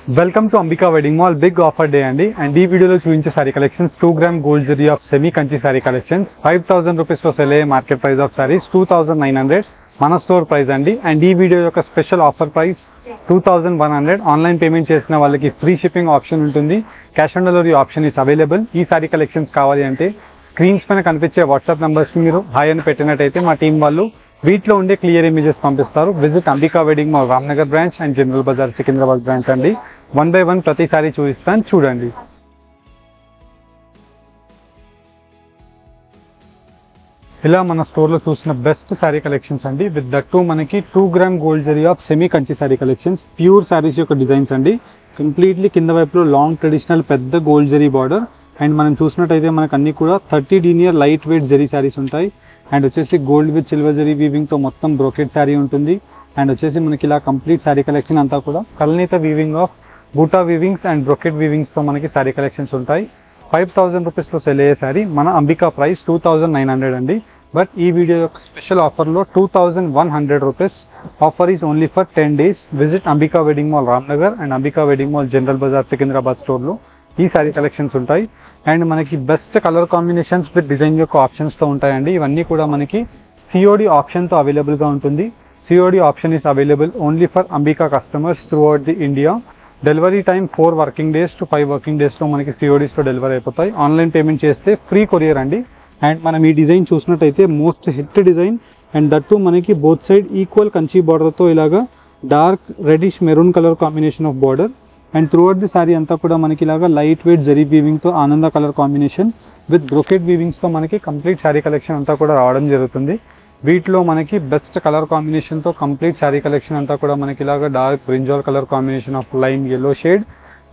Welcome to Ambika wedding mall big offer day అండి. And ఈ వీడియోలో చూపించే sari collections 2 gram gold zari of semi Kanchi sari collections 5000 rupees లో సెల్ అయ్యే మార్కెట్ ప్రైస్ ఆఫ్ సారీస్ 2900 మన స్టోర్ ప్రైస్ అండి. అండ్ ఈ వీడియో యొక్క special offer price 2100. Online payment చేసిన వాళ్ళకి ఫ్రీ షిప్పింగ్ ఆప్షన్ ఉంటుంది. Cash on delivery option is available. ఈ సారీ కలెక్షన్స్ కావాలి అంటే స్క్రీన్స్ పైన కనిపించే వాట్సాప్ నెంబర్స్కి మీరు హాయ్ అని పెట్టినట్టయితే మా టీం వాళ్ళు వీటిలో ఉండే క్లియర్ ఇమేజెస్ పంపిస్తారు. Visit Ambika wedding mall Ramnagar branch and general Bazaar Secunderabad branch అండి. 1 by 1 ప్రతిసారి చూపిస్తాను చూడండి. ఇలా మన స్టోర్లో చూసిన బెస్ట్ శారీ కలెక్షన్స్ అండి. విత్ దట్ టు మనకి 2 gram gold zari of semi Kanchi sari collections. Pure saris యొక్క డిజైన్స్ అండి. కంప్లీట్లీ కింద వైపులో లాంగ్ ట్రెడిషనల్ పెద్ద గోల్డ్ జరీ బార్డర్. అండ్ మనం చూసినట్టయితే మనకు అన్ని కూడా 30 డీనియర్ లైట్ వెయిట్ జరీ శారీస్ ఉంటాయి. అండ్ వచ్చేసి గోల్డ్ విత్ సిల్వర్ జరీ వీవింగ్తో మొత్తం బ్రోకెట్ శారీ ఉంటుంది. అండ్ వచ్చేసి మనకి ఇలా కంప్లీట్ శారీ కలెక్షన్ అంతా కూడా కల్నీత వీవింగ్ ఆఫ్ బూటా వీవింగ్స్ అండ్ బ్రోకెట్ వీవింగ్స్తో మనకి శారీ కలెక్షన్స్ ఉంటాయి. 5000 రూపీస్లో సెల్ అయ్యే శారీ మన అంబికా ప్రైస్ 2900 అండి. బట్ ఈ వీడియో యొక్క స్పెషల్ ఆఫర్లో 2100 rupees. Offer is only for 10 days. Visit Ambika wedding mall Ramnagar and Ambika wedding mall general Bazaar Secunderabad స్టోర్లో ఈ శారీ కలెక్షన్స్ ఉంటాయి. అండ్ మనకి best colour combinations with design యొక్క ఆప్షన్స్తో ఉంటాయండి. ఇవన్నీ కూడా మనకి సిఓడి ఆప్షన్తో అవైలబుల్గా ఉంటుంది. COD option is available only for Ambika customers through out the India. Delivery time 4 working days to 5 working daysలో మనకి సిఓడీస్లో డెలివరీ అయిపోతాయి. ఆన్లైన్ పేమెంట్ చేస్తే ఫ్రీ కొరియర్ అండి. అండ్ మనం ఈ డిజైన్ చూసినట్టయితే most hit design. And that మనకి బోత్ సైడ్ ఈక్వల్ కంచి బార్డర్తో ఇలాగా dark reddish maroon colour combination of border. And through out the sari అంతా కూడా మనకి ఇలాగా లైట్ వెయిట్ జరీ వీవింగ్తో ఆనంద కలర్ కాంబినేషన్ విత్ బ్రోకెట్ వీవింగ్స్తో మనకి కంప్లీట్ శారీ కలెక్షన్ అంతా కూడా రావడం జరుగుతుంది. వీటిలో మనకి బెస్ట్ కలర్ కాంబినేషన్తో కంప్లీట్ శారీ కలెక్షన్ అంతా కూడా మనకి ఇలాగా dark brinjal colour combination of lime yellow shade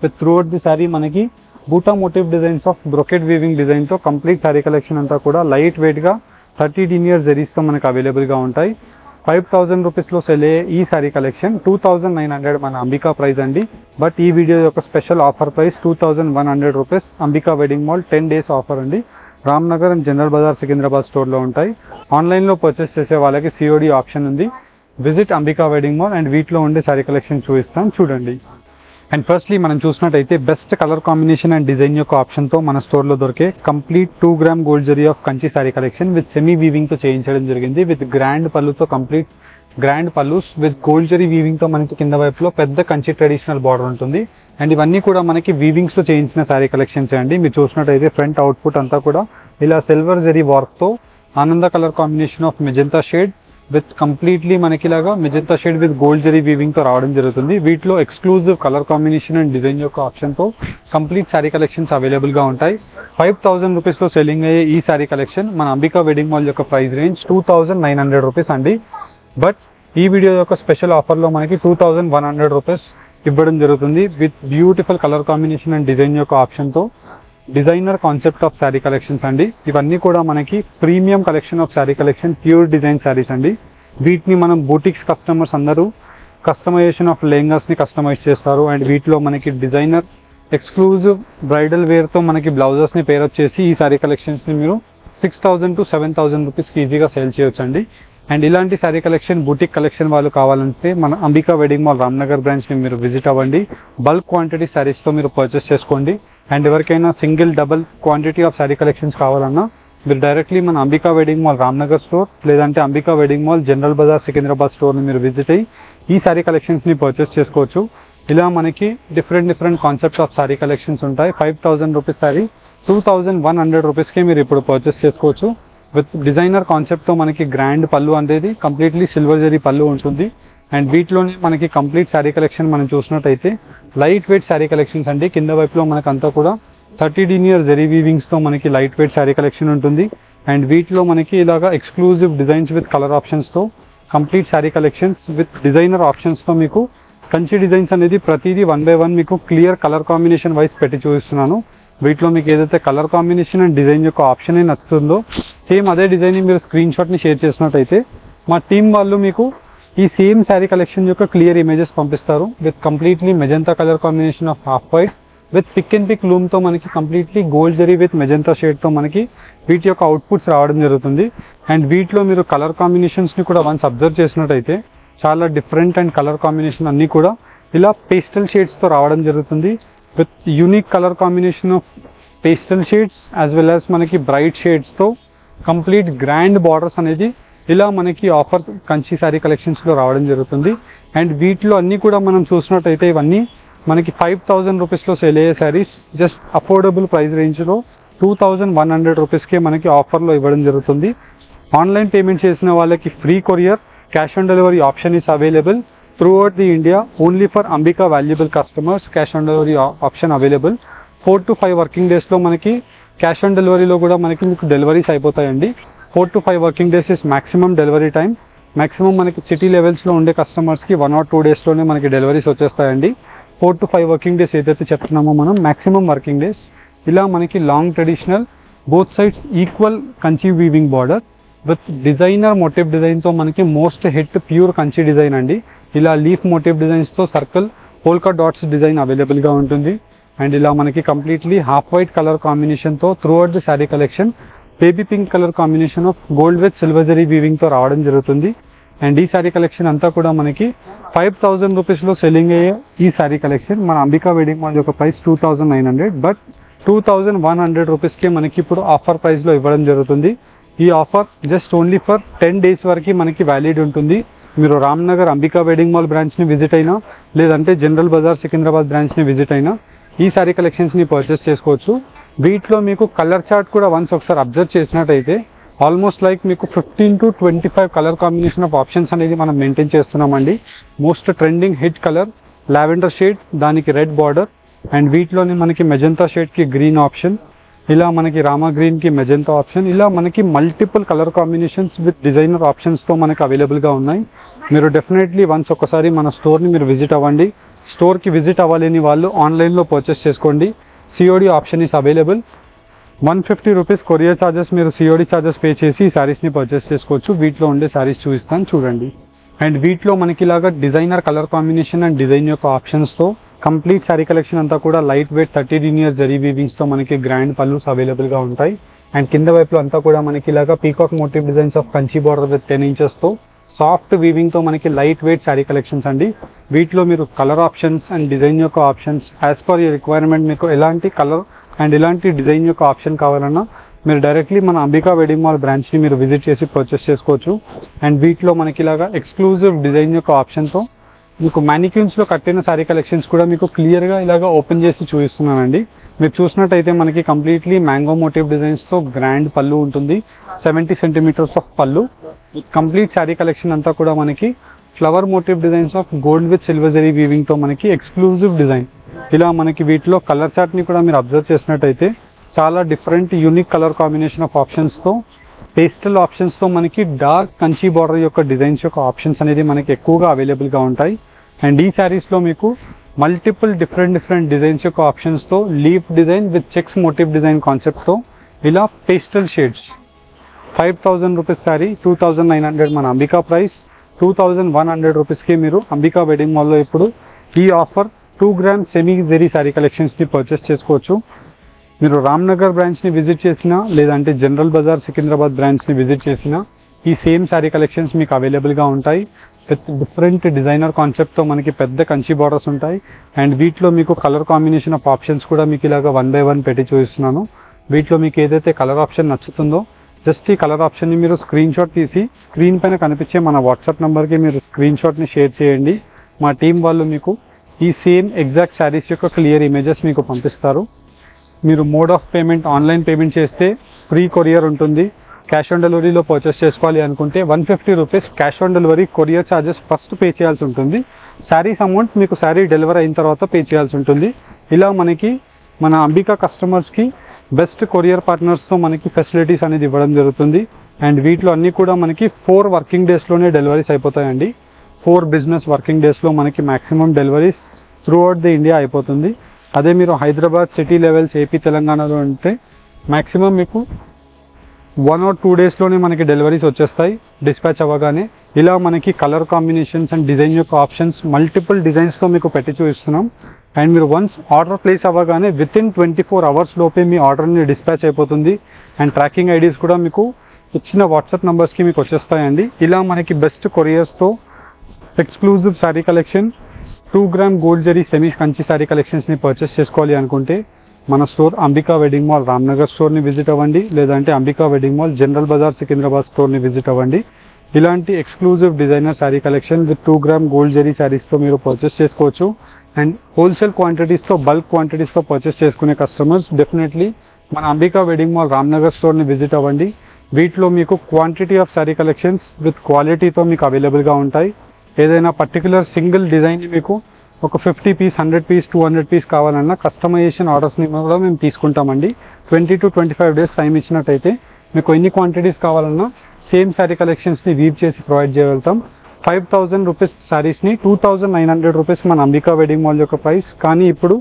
with through out the sari మనకి బూటా motive designs of brocade weaving డిజైన్తో కంప్లీట్ శారీ కలెక్షన్ అంతా కూడా లైట్ వెయిట్గా 30 డీనియర్ జరీస్తో మనకి అవైలబుల్గా ఉంటాయి. 5000 రూపీస్లో సెల్ అయ్యే ఈ శారీ కలెక్షన్ 2900 మన అంబికా ప్రైస్ అండి. బట్ ఈ వీడియో యొక్క special offer price 2100 rupees. Ambika wedding mall 10 days offer అండి. రామ్నగర్ అండ్ జనరల్ బజార్ సికింద్రాబాద్ స్టోర్లో ఉంటాయి. ఆన్లైన్లో పర్చేస్ చేసే వాళ్ళకి సిఓడి ఆప్షన్ ఉంది. Visit Ambika wedding mall and వీటిలో ఉండే శారీ కలెక్షన్ చూపిస్తాం చూడండి. అండ్ ఫస్ట్లీ మనం చూసినట్టయితే best colour combination and design యొక్క ఆప్షన్తో మన స్టోర్లో దొరికే complete 2 gram gold zari of Kanchi sari collection with semi వీవింగ్తో చేయించడం జరిగింది. విత్ గ్రాండ్ పళ్ళుతో complete grand pallus with gold zari వీవింగ్తో మనకి కింద వైపులో పెద్ద కంచి ట్రెడిషనల్ బార్డర్ ఉంటుంది. అండ్ ఇవన్నీ కూడా మనకి వీవింగ్స్లో చేయించిన శారీ కలెక్షన్స్ అండి. మీరు చూసినట్టయితే ఫ్రంట్ అవుట్పుట్ అంతా కూడా ఇలా సిల్వర్ జరీ వర్క్తో ఆనంద colour combination of magenta shade with completely మనకి ఇలాగా magenta shade with gold zari వీవింగ్తో రావడం జరుగుతుంది. వీటిలో exclusive colour combination and design యొక్క ఆప్షన్తో కంప్లీట్ శారీ కలెక్షన్స్ అవైలబుల్గా ఉంటాయి. 5000 రూపీస్లో సెల్లింగ్ అయ్యే ఈ శారీ కలెక్షన్ మన అంబికా వెడ్డింగ్ మాల్ యొక్క ప్రైస్ రేంజ్ 2900 రూపీస్ అండి. బట్ ఈ వీడియో యొక్క స్పెషల్ ఆఫర్లో మనకి 2100 రూపీస్ ఇవ్వడం జరుగుతుంది with beautiful colour combination and design యొక్క ఆప్షన్తో designer concept of sari collections అండి. ఇవన్నీ కూడా మనకి premium collection of sari collection pure design sarees అండి. వీటిని మనం బూటిక్స్ కస్టమర్స్ అందరూ కస్టమైజేషన్ ఆఫ్ లెహంగాస్ని కస్టమైజ్ చేస్తారు. అండ్ వీటిలో మనకి డిజైనర్ ఎక్స్క్లూజివ్ బ్రైడల్ వేర్తో మనకి బ్లౌజెస్ని పేరప్ చేసి ఈ శారీ కలెక్షన్స్ని మీరు 6000 to 7000 రూపీస్కి ఈజీగా సేల్ చేయొచ్చండి. అండ్ ఇలాంటి శారీ కలెక్షన్ బూటిక్ కలెక్షన్ వాళ్ళు కావాలంటే మన అంబికా వెడ్డింగ్ మాల్ రామ్నగర్ బ్రాంచ్ని మీరు విజిట్ అవ్వండి. బల్క్ క్వాంటిటీ శారీస్తో మీరు పర్చేస్ చేసుకోండి. అండ్ ఎవరికైనా single double quantity of sari collections కావాలన్నా మీరు డైరెక్ట్లీ మన Ambika wedding mall Ramnagar store లేదంటే Ambika wedding mall general Bazaar Secunderabad స్టోర్ని మీరు విజిట్ అయ్యి ఈ శారీ కలెక్షన్స్ని పర్చేస్ చేసుకోవచ్చు. ఇలా మనకి different concepts of sari collections ఉంటాయి. 5000 రూపీస్ శారీ 2100 రూపీస్కి మీరు ఇప్పుడు పర్చేస్ చేసుకోవచ్చు. విత్ డిజైనర్ కాన్సెప్ట్తో మనకి గ్రాండ్ పళ్ళు అనేది కంప్లీట్లీ సిల్వర్ జరీ పళ్ళు ఉంటుంది. అండ్ వీటిలోనే మనకి కంప్లీట్ శారీ కలెక్షన్ మనం చూసినట్టయితే లైట్ వెయిట్ శారీ కలెక్షన్స్ అండి. కింద వైపులో మనకంతా కూడా 30 డీనియర్ జరీ వీవింగ్స్తో మనకి లైట్ వెయిట్ శారీ కలెక్షన్ ఉంటుంది. అండ్ వీటిలో మనకి ఇలాగా ఎక్స్క్లూజివ్ డిజైన్స్ విత్ కలర్ ఆప్షన్స్తో complete sari collections with designer ఆప్షన్స్తో మీకు కంచి డిజైన్స్ అనేది ప్రతిదీ 1 by 1 మీకు క్లియర్ కలర్ కాంబినేషన్ వైజ్ పెట్టి చూపిస్తున్నాను. వీటిలో మీకు ఏదైతే కలర్ కాంబినేషన్ అండ్ డిజైన్ యొక్క ఆప్షన్ నచ్చుతుందో సేమ్ అదే డిజైన్ మీరు స్క్రీన్ షాట్ని షేర్ చేసినట్టయితే మా టీం వాళ్ళు మీకు ఈ సేమ్ శారీ కలెక్షన్ యొక్క క్లియర్ ఇమేజెస్ పంపిస్తారు. With completely magenta colour combination of half white with pick and pick లూమ్తో మనకి completely gold zari with magenta షేడ్తో మనకి వీటి యొక్క అవుట్పుట్స్ రావడం జరుగుతుంది. అండ్ వీటిలో మీరు కలర్ కాంబినేషన్స్ని కూడా వన్స్ అబ్జర్వ్ చేసినట్టయితే చాలా డిఫరెంట్ అండ్ కలర్ కాంబినేషన్ అన్నీ కూడా ఇలా పేస్టల్ షేడ్స్తో రావడం జరుగుతుంది. With unique colour combination of pastel shades as well as మనకి బ్రైట్ షేడ్స్తో కంప్లీట్ గ్రాండ్ బార్డర్స్ అనేది ఇలా మనకి ఆఫర్ కంచి శారీ కలెక్షన్స్లో రావడం జరుగుతుంది. అండ్ వీటిలో అన్నీ కూడా మనం చూసినట్టయితే ఇవన్నీ మనకి 5,000 రూపీస్లో సేల్ అయ్యే శారీస్ జస్ట్ అఫోర్డబుల్ ప్రైస్ రేంజ్లో 2,100 రూపీస్కే మనకి ఆఫర్లో ఇవ్వడం జరుగుతుంది. ఆన్లైన్ పేమెంట్ చేసిన వాళ్ళకి free courier, cash on delivery option is available throughout the India. Only for Ambika valuable customers cash on delivery option available. 4 to 5 working డేస్లో మనకి క్యాష్ ఆన్ డెలివరీలో కూడా మనకి మీకు డెలివరీస్ అయిపోతాయండి. 4 to 5 working days is maximum delivery time. Maximum మనకి city లెవెల్స్లో ఉండే కస్టమర్స్కి 1 or 2 డేస్లోనే మనకి డెలివరీస్ వచ్చేస్తాయండి. 4 to 5 వర్కింగ్ డేస్ ఏదైతే చెప్తున్నామో మనం మ్యాక్సిమం వర్కింగ్ డేస్. ఇలా మనకి long traditional both sides equal Kanchi weaving border with designer motif డిజైన్తో మనకి most hit pure Kanchi design అండి. ఇలా లీఫ్ మోటివ్ డిజైన్స్తో సర్కిల్ పోల్కా డాట్స్ డిజైన్ అవైలబుల్గా ఉంటుంది. అండ్ ఇలా మనకి కంప్లీట్లీ హాఫ్ వైట్ కలర్ కాంబినేషన్తో throughout the sari collection baby pink colour combination of gold with silver zari వీవింగ్తో రావడం జరుగుతుంది. అండ్ ఈ శారీ కలెక్షన్ అంతా కూడా మనకి 5,000 రూపీస్లో సెల్లింగ్ అయ్యే ఈ శారీ కలెక్షన్ మన అంబికా వెడ్డింగ్ మాల్ యొక్క ప్రైస్ 2,900, బట్ 2,100 రూపీస్కే మనకి ఇప్పుడు ఆఫర్ ప్రైస్లో ఇవ్వడం జరుగుతుంది. ఈ offer just only for 10 days వరకు మనకి వ్యాలిడ్ ఉంటుంది. మీరు రామ్నగర్ అంబికా వెడ్డింగ్ మాల్ బ్రాంచ్ని విజిట్ అయినా లేదంటే జనరల్ బజార్ సికింద్రాబాద్ బ్రాంచ్ని విజిట్ అయినా ఈ శారీ కలెక్షన్స్ని పర్చేస్ చేసుకోవచ్చు. వీటిలో మీకు కలర్ చార్ట్ కూడా వన్స్ ఒకసారి అబ్జర్వ్ చేసినట్టయితే ఆల్మోస్ట్ లైక్ మీకు 15 to 25 colour combination of options అనేది మనం మెయింటైన్ చేస్తున్నామండి. Most trending hit colour lavender shade, దానికి రెడ్ బార్డర్. అండ్ వీటిలోని మనకి మెజంతా షేడ్కి గ్రీన్ ఆప్షన్, ఇలా మనకి రామా గ్రీన్కి మెజంతా ఆప్షన్, ఇలా మనకి multiple colour combinations with designer ఆప్షన్స్తో మనకి అవైలబుల్గా ఉన్నాయి. మీరు డెఫినెట్లీ వన్స్ ఒకసారి మన స్టోర్ని మీరు విజిట్ అవ్వండి. స్టోర్కి విజిట్ అవ్వలేని వాళ్ళు ఆన్లైన్లో పర్చేస్ చేసుకోండి. COD option is available. 150 rupees courier charges మీరు సిఓడి ఛార్జెస్ పే చేసి ఈ శారీస్ని పర్చేస్ చేసుకోవచ్చు. వీటిలో ఉండే శారీస్ చూపిస్తాను చూడండి. అండ్ వీటిలో మనకి ఇలాగా designer colour combination and design యొక్క ఆప్షన్స్తో కంప్లీట్ శారీ కలెక్షన్ అంతా కూడా లైట్ వెయిట్ 30 linear జరీ వీవింగ్స్తో మనకి గ్రాండ్ పల్లూస్ అవైలబుల్గా ఉంటాయి. అండ్ కింద వైపులో అంతా కూడా మనకి ఇలాగా peacock motive designs of Kanchi border with 10 inchesతో సాఫ్ట్ వీవింగ్తో మనకి లైట్ వెయిట్ శారీ కలెక్షన్స్ అండి. వీటిలో మీరు కలర్ ఆప్షన్స్ అండ్ డిజైన్ యొక్క options as per your requirement మీకు ఎలాంటి కలర్ అండ్ ఇలాంటి డిజైన్ యొక్క ఆప్షన్ కావాలన్నా మీరు డైరెక్ట్లీ మన అంబికా వెడ్డింగ్ మాల్ బ్రాంచ్ని మీరు విజిట్ చేసి పర్చేస్ చేసుకోవచ్చు. అండ్ వీటిలో మనకి ఇలాగా ఎక్స్క్లూజివ్ డిజైన్ యొక్క ఆప్షన్తో మీకు మ్యానిక్యూన్స్లో కట్టిన శారీ కలెక్షన్స్ కూడా మీకు క్లియర్గా ఇలాగా ఓపెన్ చేసి చూపిస్తున్నానండి. మీరు చూసినట్టయితే మనకి కంప్లీట్లీ మ్యాంగో మోటివ్ డిజైన్స్తో గ్రాండ్ పళ్ళు ఉంటుంది. 70 centimeters ఆఫ్ పళ్ళు. కంప్లీట్ శారీ కలెక్షన్ అంతా కూడా మనకి flower motive designs of gold with silver zari వీవింగ్తో మనకి ఎక్స్క్లూజివ్ డిజైన్. ఇలా మనకి వీటిలో కలర్ చార్ట్ని కూడా మీరు అబ్జర్వ్ చేసినట్టయితే చాలా different unique colour combination of ఆప్షన్స్తో పేస్టల్ ఆప్షన్స్తో మనకి డార్క్ కంచి బార్డర్ యొక్క డిజైన్స్ యొక్క ఆప్షన్స్ అనేది మనకి ఎక్కువగా అవైలబుల్గా ఉంటాయి. అండ్ ఈ శారీస్లో మీకు మల్టిపుల్ డిఫరెంట్ డిజైన్స్ యొక్క ఆప్షన్స్తో leaf design with checks motive design కాన్సెప్ట్తో ఇలా పేస్టల్ షేడ్స్ 5,000 రూపీస్ శారీ 2,900 మన అంబికా ప్రైస్. 2,100 రూపీస్కి మీరు అంబికా వెడ్డింగ్ మాల్లో ఇప్పుడు ఈ offer 2 grams semi zari sari కలెక్షన్స్ని పర్చేస్ చేసుకోవచ్చు. మీరు రామ్నగర్ బ్రాంచ్ని విజిట్ చేసినా లేదంటే జనరల్ బజార్ సికింద్రాబాద్ బ్రాంచ్ని విజిట్ చేసినా ఈ సేమ్ శారీ కలెక్షన్స్ మీకు అవైలబుల్గా ఉంటాయి. విత్ డిఫరెంట్ డిజైనర్ కాన్సెప్ట్తో మనకి పెద్ద కంచి బార్డర్స్ ఉంటాయి. అండ్ వీటిలో మీకు కలర్ కాంబినేషన్ ఆఫ్ ఆప్షన్స్ కూడా మీకు ఇలాగ 1 by 1 పెట్టి చూపిస్తున్నాను. వీటిలో మీకు ఏదైతే కలర్ ఆప్షన్ నచ్చుతుందో జస్ట్ ఈ కలర్ ఆప్షన్ని మీరు స్క్రీన్ షాట్ తీసి స్క్రీన్ పైన కనిపించే మన వాట్సాప్ నెంబర్కి మీరు స్క్రీన్ షాట్ని షేర్ చేయండి. మా టీం వాళ్ళు మీకు ఈ సేమ్ ఎగ్జాక్ట్ శారీస్ యొక్క క్లియర్ ఇమేజెస్ మీకు పంపిస్తారు. మీరు mode of payment online payment చేస్తే ఫ్రీ కొరియర్ ఉంటుంది. క్యాష్ ఆన్ డెలివరీలో పర్చేస్ చేసుకోవాలి అనుకుంటే 150 rupees cash on delivery courier charges first pay చేయాల్సి ఉంటుంది. శారీస్ అమౌంట్ మీకు శారీ డెలివరీ అయిన తర్వాత పే చేయాల్సి ఉంటుంది. ఇలా మనకి మన అంబికా కస్టమర్స్కి బెస్ట్ కొరియర్ పార్ట్నర్స్తో మనకి ఫెసిలిటీస్ అనేది ఇవ్వడం జరుగుతుంది. అండ్ వీటిలో అన్నీ కూడా మనకి 4 వర్కింగ్ డేస్లోనే డెలివరీస్ అయిపోతాయండి. 4 business వర్కింగ్ డేస్లో మనకి maximum deliveries throughout the India అయిపోతుంది. అదే మీరు హైదరాబాద్ సిటీ లెవెల్స్ ఏపీ తెలంగాణలో ఉంటే మ్యాక్సిమం మీకు 1 or 2 డేస్లోనే మనకి డెలివరీస్ వచ్చేస్తాయి డిస్పాచ్ అవ్వగానే. ఇలా మనకి కలర్ కాంబినేషన్స్ అండ్ డిజైన్ యొక్క ఆప్షన్స్ మల్టిపుల్ డిజైన్స్తో మీకు పెట్టి చూపిస్తున్నాం. అండ్ మీరు వన్స్ ఆర్డర్ ప్లేస్ అవ్వగానే వితిన్ 24 hours లోపే మీ ఆర్డర్ని డిస్పాచ్ అయిపోతుంది. అండ్ ట్రాకింగ్ ఐడీస్ కూడా మీకు ఇచ్చిన వాట్సాప్ నెంబర్స్కి మీకు వచ్చేస్తాయండి. ఇలా మనకి బెస్ట్ కొరియర్స్తో exclusive sari collection 2 gram gold zari semi Kanchi sari కలెక్షన్స్ని పర్చేస్ చేసుకోవాలి అనుకుంటే మన store Ambika wedding mall Ramnagar స్టోర్ని విజిట్ అవ్వండి, లేదంటే Ambika wedding mall general Bazaar Secunderabad స్టోర్ని విజిట్ అవ్వండి. ఇలాంటి exclusive designer sari collection with 2 gram gold zari శారీస్తో మీరు పర్చేస్ చేసుకోవచ్చు. అండ్ హోల్సేల్ క్వాంటిటీస్తో బల్క్ క్వాంటిటీస్తో పర్చేస్ చేసుకునే కస్టమర్స్ డెఫినెట్లీ మన అంబికా వెడ్డింగ్ మాల్ రామ్నగర్ స్టోర్ని విజిట్ అవ్వండి. వీటిలో మీకు quantity of sari collections with క్వాలిటీతో మీకు అవైలబుల్గా ఉంటాయి. ఏదైనా పర్టికులర్ సింగిల్ డిజైన్ మీకు ఒక 50 పీస్ 100 పీస్ 200 పీస్ కావాలన్నా కస్టమైజేషన్ ఆర్డర్స్ని కూడా మేము తీసుకుంటామండి. 20 to 25 డేస్ టైం ఇచ్చినట్టయితే మీకు ఎన్ని క్వాంటిటీస్ కావాలన్నా సేమ్ శారీ కలెక్షన్స్ని వీవ్ చేసి ప్రొవైడ్ చేయగలుగుతాం. 5,000 రూపీస్ శారీస్ని 2,900 రూపీస్ మన అంబికా వెడ్డింగ్ మాల్ యొక్క ప్రైస్, కానీ ఇప్పుడు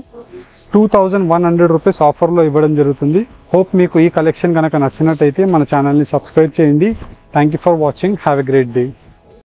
2,100 రూపీస్ ఆఫర్లో ఇవ్వడం జరుగుతుంది. హోప్ మీకు ఈ కలెక్షన్ కనుక నచ్చినట్టయితే మన ఛానల్ని సబ్స్క్రైబ్ చేయండి. Thank you for watching. Have a great day.